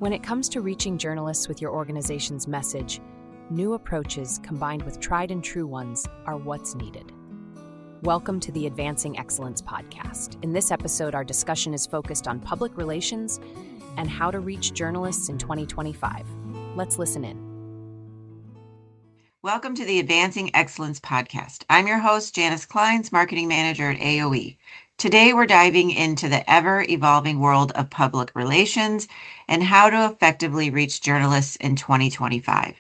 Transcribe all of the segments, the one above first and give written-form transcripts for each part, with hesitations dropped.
When it comes to reaching journalists with your organization's message, new approaches combined with tried and true ones are what's needed. Welcome to the Advancing Excellence podcast. In this episode, our discussion is focused on public relations and how to reach journalists in 2025. Let's listen in. Welcome to the Advancing Excellence podcast. I'm your host, Janice Kleins, Marketing Manager at AOE. Today, we're diving into the ever-evolving world of public relations and how to effectively reach journalists in 2025.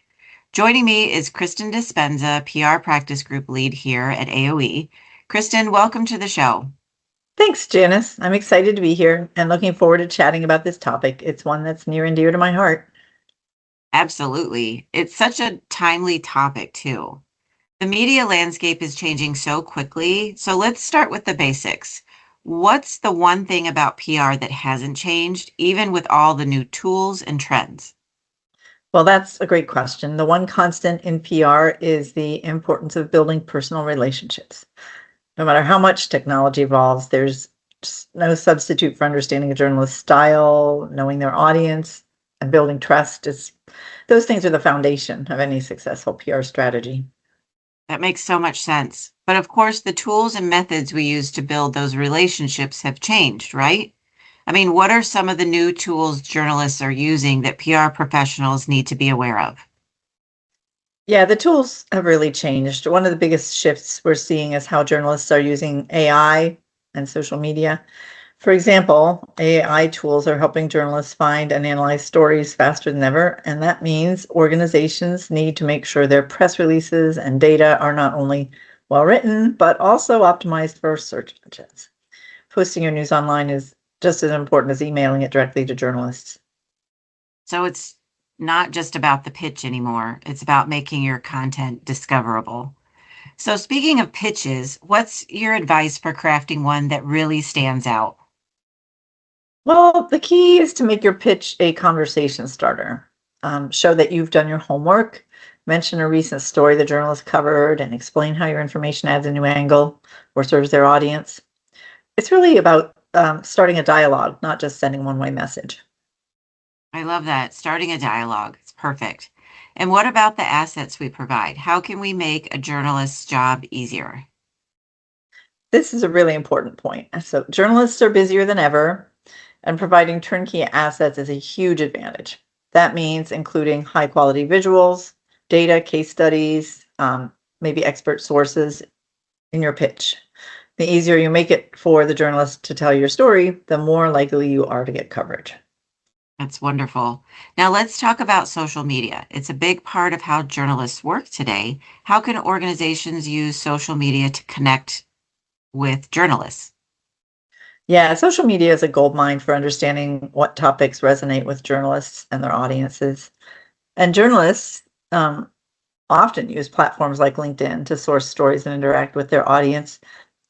Joining me is Kristen Dispenza, PR Practice Group Lead here at AOE. Kristen, welcome to the show. Thanks, Janice. I'm excited to be here and looking forward to chatting about this topic. It's one that's near and dear to my heart. Absolutely. It's such a timely topic, too. The media landscape is changing so quickly, so let's start with the basics. What's the one thing about PR that hasn't changed, even with all the new tools and trends? Well, that's a great question. The one constant in PR is the importance of building personal relationships. No matter how much technology evolves, there's just no substitute for understanding a journalist's style, knowing their audience, and building trust. Those things are the foundation of any successful PR strategy. That makes so much sense. But of course, the tools and methods we use to build those relationships have changed, right? I mean, what are some of the new tools journalists are using that PR professionals need to be aware of? Yeah, the tools have really changed. One of the biggest shifts we're seeing is how journalists are using AI and social media. For example, AI tools are helping journalists find and analyze stories faster than ever, and that means organizations need to make sure their press releases and data are not only well-written, but also optimized for search engines. Posting your news online is just as important as emailing it directly to journalists. So it's not just about the pitch anymore. It's about making your content discoverable. So speaking of pitches, what's your advice for crafting one that really stands out? Well, the key is to make your pitch a conversation starter. Show that you've done your homework, mention a recent story the journalist covered, and explain how your information adds a new angle or serves their audience. It's really about starting a dialogue, not just sending one-way message. I love that. Starting a dialogue. It's perfect. And what about the assets we provide? How can we make a journalist's job easier? This is a really important point. So journalists are busier than ever, and providing turnkey assets is a huge advantage. That means including high-quality visuals, data, case studies, maybe expert sources in your pitch. The easier you make it for the journalist to tell your story, the more likely you are to get coverage. That's wonderful. Now let's talk about social media. It's a big part of how journalists work today. How can organizations use social media to connect with journalists? Yeah, social media is a goldmine for understanding what topics resonate with journalists and their audiences. And journalists often use platforms like LinkedIn to source stories and interact with their audience.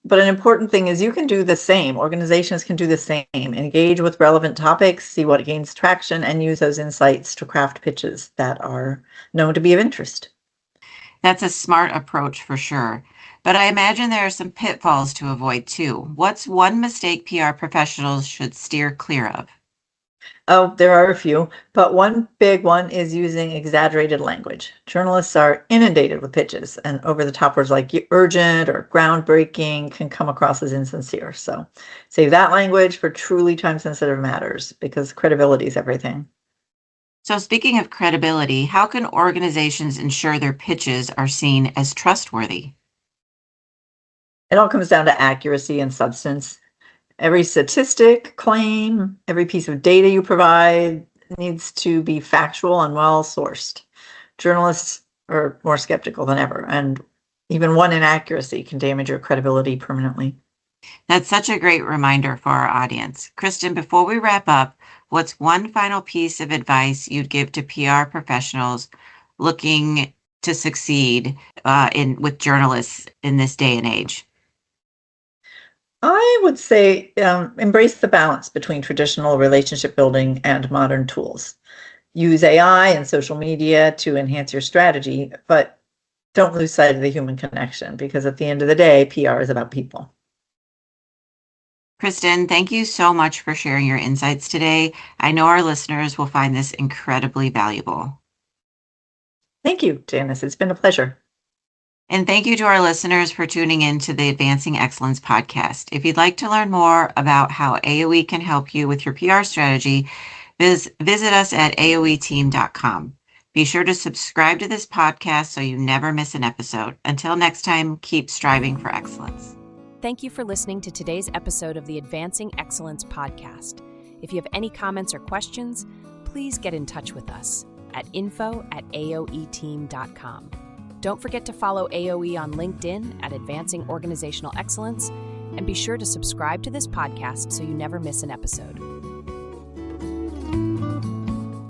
But an important thing is you can do the same. Organizations can do the same. Engage with relevant topics, see what gains traction, and use those insights to craft pitches that are known to be of interest. That's a smart approach for sure. But I imagine there are some pitfalls to avoid too. What's one mistake PR professionals should steer clear of? Oh, there are a few, but one big one is using exaggerated language. Journalists are inundated with pitches, and over-the-top words like urgent or groundbreaking can come across as insincere. So save that language for truly time-sensitive matters because credibility is everything. So speaking of credibility, how can organizations ensure their pitches are seen as trustworthy? It all comes down to accuracy and substance. Every statistic, claim, every piece of data you provide needs to be factual and well sourced. Journalists are more skeptical than ever, and even one inaccuracy can damage your credibility permanently. That's such a great reminder for our audience. Kristen, before we wrap up, what's one final piece of advice you'd give to PR professionals looking to succeed with journalists in this day and age? I would say embrace the balance between traditional relationship building and modern tools. Use AI and social media to enhance your strategy, but don't lose sight of the human connection because at the end of the day, PR is about people. Kristen, thank you so much for sharing your insights today. I know our listeners will find this incredibly valuable. Thank you, Janice. It's been a pleasure. And thank you to our listeners for tuning in to the Advancing Excellence podcast. If you'd like to learn more about how AOE can help you with your PR strategy, visit us at aoeteam.com. Be sure to subscribe to this podcast so you never miss an episode. Until next time, keep striving for excellence. Thank you for listening to today's episode of the Advancing Excellence podcast. If you have any comments or questions, please get in touch with us at info@aoeteam.com. Don't forget to follow AOE on LinkedIn at Advancing Organizational Excellence, and be sure to subscribe to this podcast so you never miss an episode.